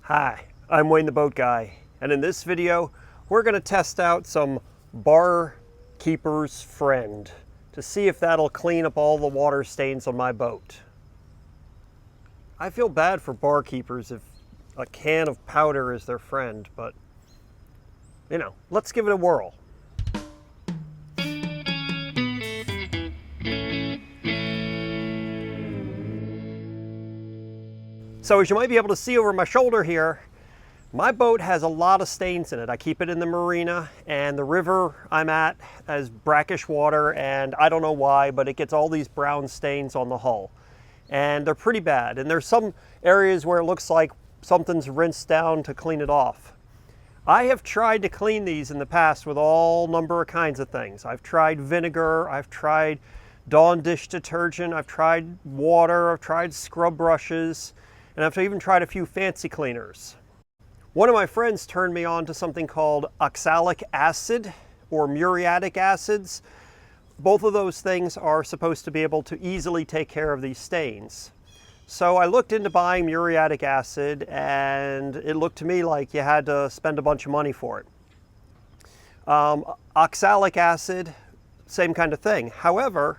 Hi, I'm Wayne the Boat Guy, and in this video we're going to test out some Barkeepers Friend to see if that'll clean up all the water stains on my boat. I feel bad for barkeepers if a can of powder is their friend, but you know, let's give it a whirl. So as you might be able to see over my shoulder here, my boat has a lot of stains in it. I keep it in the marina, and the river I'm at has brackish water, and I don't know why, but it gets all these brown stains on the hull. And they're pretty bad. And there's some areas where it looks like something's rinsed down to clean it off. I have tried to clean these in the past with all number of kinds of things. I've tried vinegar, I've tried Dawn dish detergent, I've tried water, I've tried scrub brushes, and I've even tried a few fancy cleaners. One of my friends turned me on to something called oxalic acid or muriatic acids. Both of those things are supposed to be able to easily take care of these stains. So I looked into buying muriatic acid, and it looked to me like you had to spend a bunch of money for it. Oxalic acid, same kind of thing. However,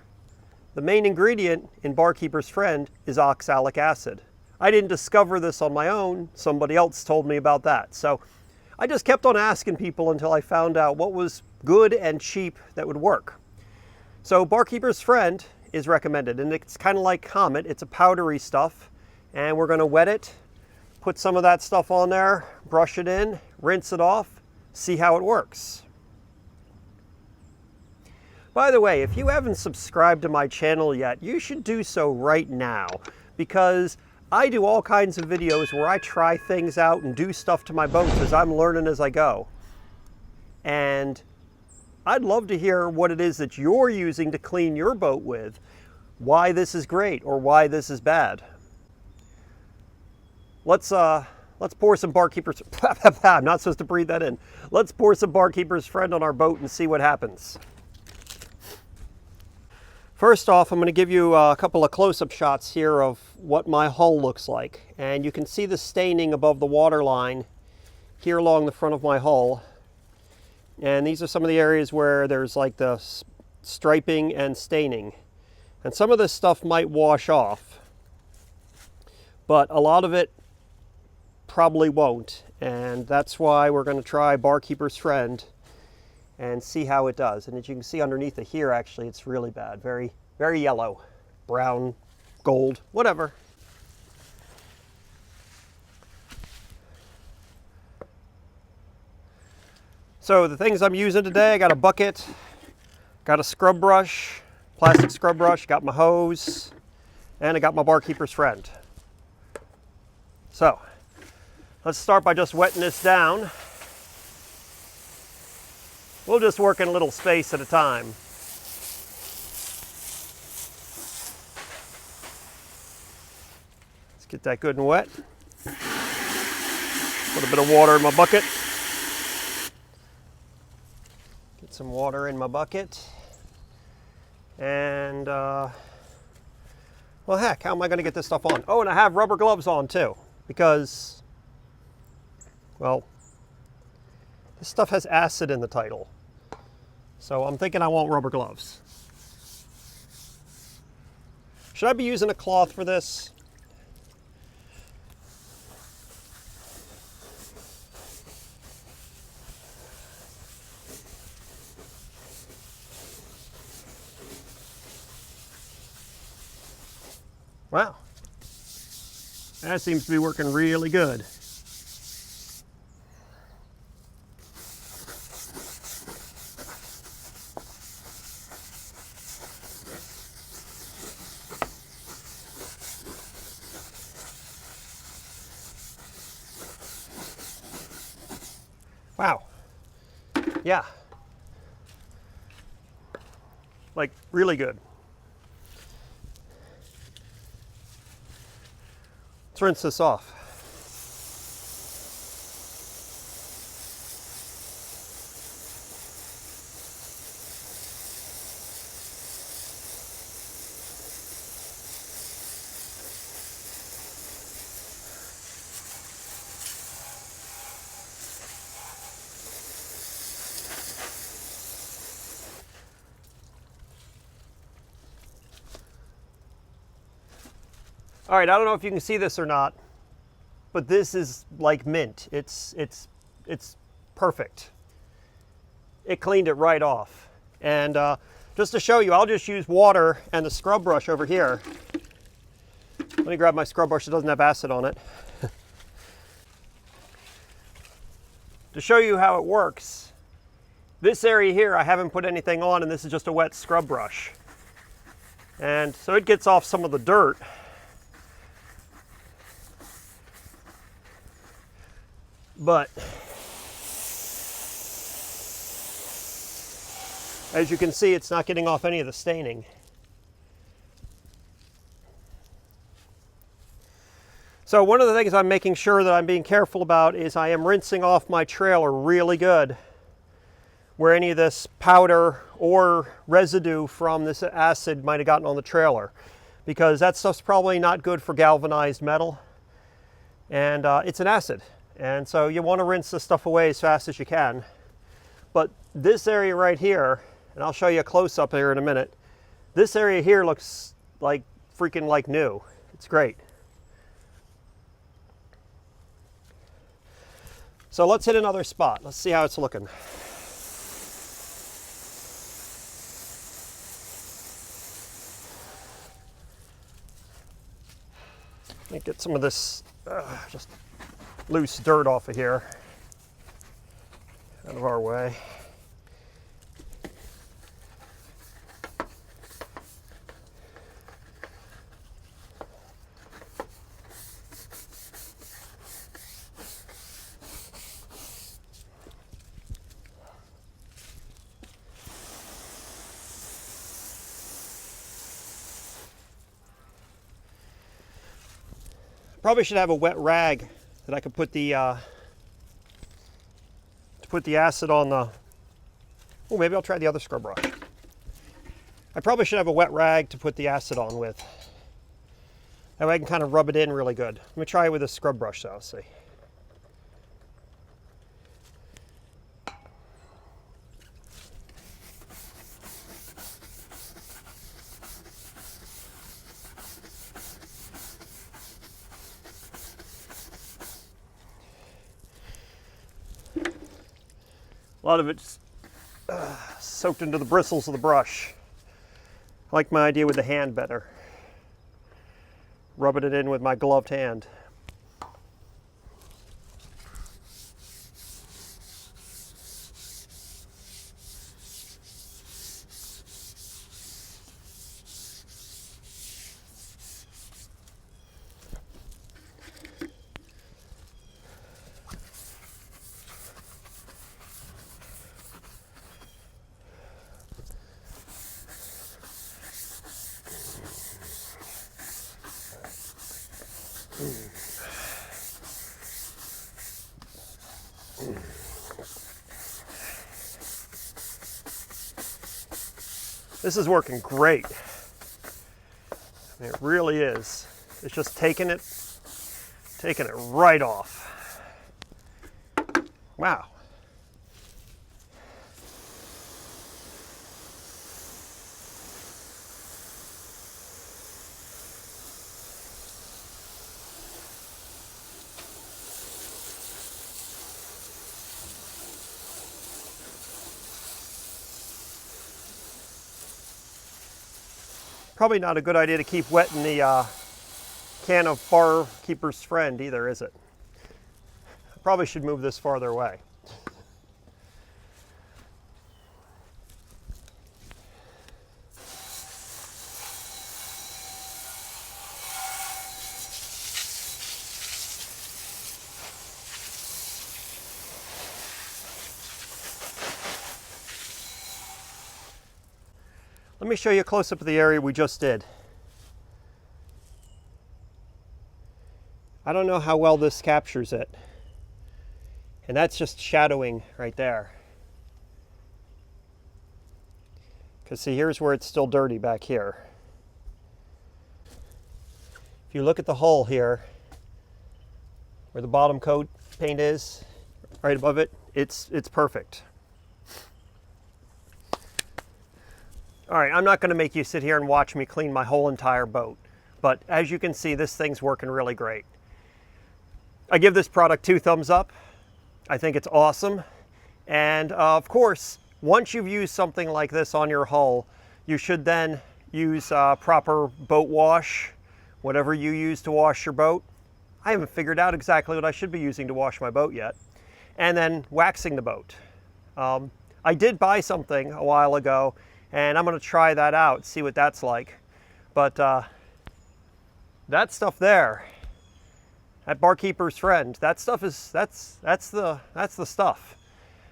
the main ingredient in Barkeepers Friend is oxalic acid. I didn't discover this on my own. Somebody else told me about that. So I just kept on asking people until I found out what was good and cheap that would work. So Barkeepers Friend is recommended, and it's kind of like Comet. It's a powdery stuff, and we're going to wet it, put some of that stuff on there, brush it in, rinse it off, see how it works. By the way, if you haven't subscribed to my channel yet, you should do so right now, because I do all kinds of videos where I try things out and do stuff to my boats as I'm learning as I go. And I'd love to hear what it is that you're using to clean your boat with, why this is great or why this is bad. Let's pour some Barkeepers, I'm not supposed to breathe that in. Let's pour some Barkeepers Friend on our boat and see what happens. First off, I'm going to give you a couple of close-up shots here of what my hull looks like. And you can see the staining above the water line here along the front of my hull. And these are some of the areas where there's like the striping and staining. And some of this stuff might wash off, but a lot of it probably won't. And that's why we're going to try Barkeepers Friend and see how it does. And as you can see underneath it here, actually, it's really bad. Very, very yellow, brown, gold, whatever. So the things I'm using today, I got a bucket, got a scrub brush, plastic scrub brush, got my hose, and I got my Barkeepers Friend. So let's start by just wetting this down. We'll just work in a little space at a time. Let's get that good and wet. Put a bit of water in my bucket. Get some water in my bucket. And, well, heck, how am I going to get this stuff on? Oh, and I have rubber gloves on too, because, well, this stuff has acid in the title. So I'm thinking I want rubber gloves. Should I be using a cloth for this? Wow. That seems to be working really good. Wow. Yeah. Like, really good. Let's rinse this off. All right, I don't know if you can see this or not, but this is like mint. It's perfect. It cleaned it right off. And just to show you, I'll just use water and the scrub brush over here. Let me grab my scrub brush that doesn't have acid on it. To show you how it works, this area here I haven't put anything on, and this is just a wet scrub brush. And so it gets off some of the dirt. But as you can see, it's not getting off any of the staining. So one of the things I'm making sure that I'm being careful about is I am rinsing off my trailer really good where any of this powder or residue from this acid might have gotten on the trailer, because that stuff's probably not good for galvanized metal, and it's an acid. And so you want to rinse this stuff away as fast as you can. But this area right here, and I'll show you a close-up here in a minute, this area here looks like freaking like new. It's great. So let's hit another spot. Let's see how it's looking. Let me get some of this just loose dirt off of here, out of our way. Probably should have a wet rag that I could put the acid on the. Oh, maybe I'll try the other scrub brush. I probably should have a wet rag to put the acid on with. That way I can kind of rub it in really good. Let me try it with a scrub brush, so I'll see. A lot of it's soaked into the bristles of the brush. I like my idea with the hand better. Rubbing it in with my gloved hand. This is working great. I mean, it really is. It's just taking it right off. Wow. Probably not a good idea to keep wetting the can of Barkeepers Friend either, is it? I probably should move this farther away. Let me show you a close-up of the area we just did. I don't know how well this captures it. And that's just shadowing right there. Because see, here's where it's still dirty back here. If you look at the hole here, where the bottom coat paint is, right above it, it's perfect. All right, I'm not going to make you sit here and watch me clean my whole entire boat, But as you can see, this thing's working really great. I give this product 2 thumbs up. I think it's awesome. And of course, once you've used something like this on your hull, you should then use proper boat wash, whatever you use to wash your boat. I haven't figured out exactly what I should be using to wash my boat yet. And then waxing the boat. I did buy something a while ago, and I'm going to try that out, see what that's like. But that stuff there, at Barkeepers Friend, that stuff is that's the stuff.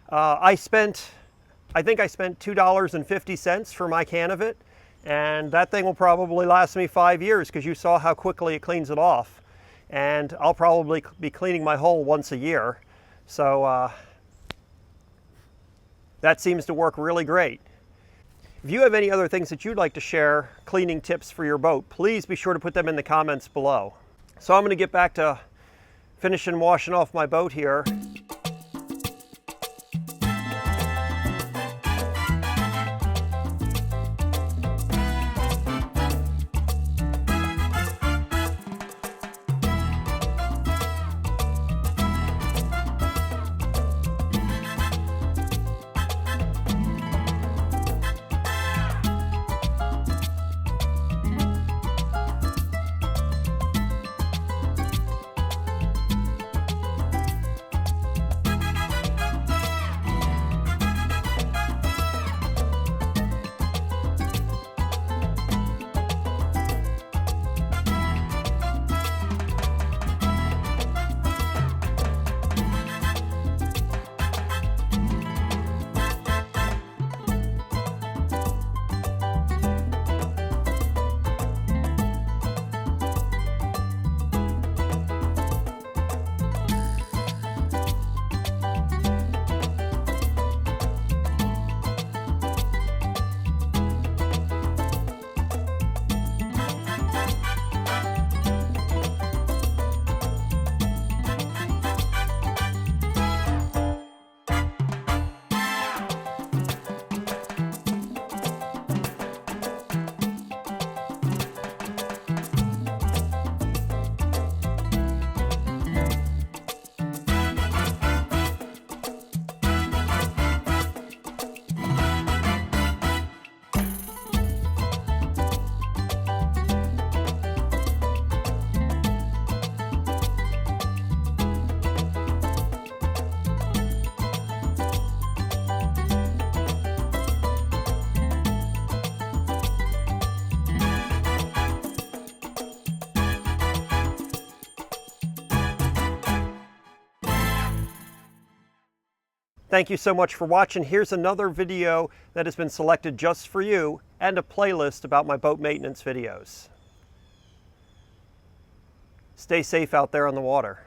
I think I spent $2.50 for my can of it, and that thing will probably last me 5 years because you saw how quickly it cleans it off. And I'll probably be cleaning my hull once a year. So that seems to work really great. If you have any other things that you'd like to share, cleaning tips for your boat, please be sure to put them in the comments below. So I'm going to get back to finishing washing off my boat here. Thank you so much for watching. Here's another video that has been selected just for you and a playlist about my boat maintenance videos. Stay safe out there on the water.